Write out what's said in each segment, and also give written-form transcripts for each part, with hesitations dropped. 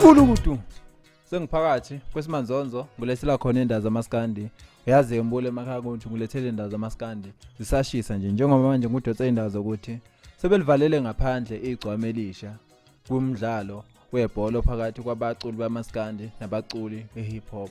Ulukutu sengiphakathi kwesimanzonzo ngilethela khona indawo zamaskandi. Uyazi ngibule emakhaya konke ngilethele indawo zamaskandi zisashisa nje njengoba manje ngudotse indawo zokuthi sebelivalele ngaphandle igcwame elisha kumdlalo webhola phakathi kwabaculi bamaskandi nabaculi behip hop.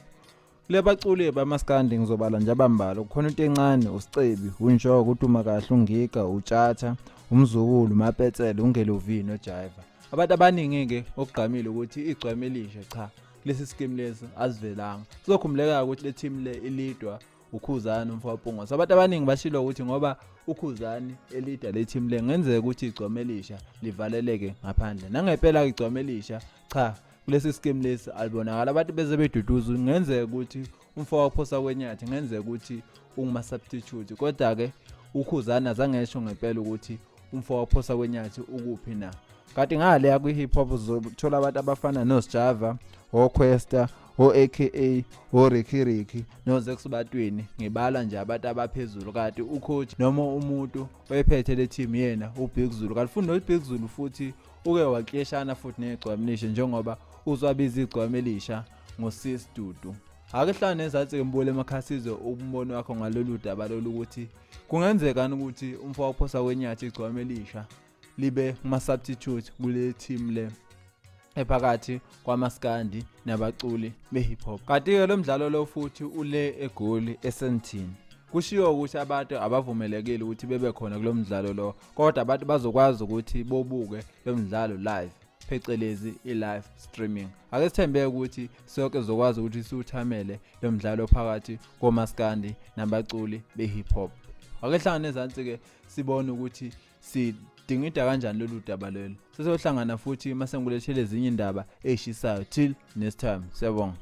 Le baculi bamaskandi ngizobala nje abambalo kukhona into encane usicebi unjoko uduma kahle ungiga utshatha umzukulu mapetsele ungelovi nojiva. Abantu abaningi ke okugqamile ukuthi igcwame elisha cha kulesi scheme lesi azivelanga sizokhumuleka ukuthi le team le ilidwa uKhuzani umfowapungwa. Abantu abaningi bashilo ukuthi ngoba uKhuzani elida le team le ngenzeka ukuthi igcwame elisha livaleleke ngaphandle. Nangempela igcwame elisha cha kulesi scheme lesi alibonakala abantu beze beduduza ngenzeka ukuthi umfowaphosa kwenyathi ngenzeka ukuthi unguma substitute kodwa ke uKhuzani azangesho ngempela ukuthi umfowaphosa kwenyathi ukuphi na. Kanti ngale ya kwi hip hop uzothola abantu abafana noSjava, oQuesta, oAKA, oRicky noZex Batweni ngibala nje abantu abaphezulu kanti ucoach noma umuntu oyephethe le team yena uBig Zulu. Kanti futhi noBig Zulu futhi uke wakleshana futhi negcwamlisha njengoba uzwabiza igcwame elisha ngoSis Dudu. Ake hlane ezathi ngibule emakhasizo umbono wakho ngalolu daba lolu ukuthi kungenzeka ukuthi umfowaphosa kwenyathi igcwame elisha libe kuma substitute kule team le ephakathi kwamaskandi nabaculi behip hop. Kanti ke lo mdlalo lo futhi ule eGoli eSandton. Kushiwo ukuthi abantu abavumelekile ukuthi bebe khona kulo mdlalo lo kodwa abantu bazokwazi ukuthi bobuke lo mdlalo live phecelezi i-live streaming. Ake sithembe ukuthi sonke sizokwazi ukuthi siwuthamele lo mdlalo phakathi komaskandi nabaculi behip hop. Ake hlangane ezansi ke sibone ukuthi sidingida kanjani lolu daba lelo. Sizohlangana futhi mase ngilethele ezinye indaba ezishisayo till next time. Siyabonga.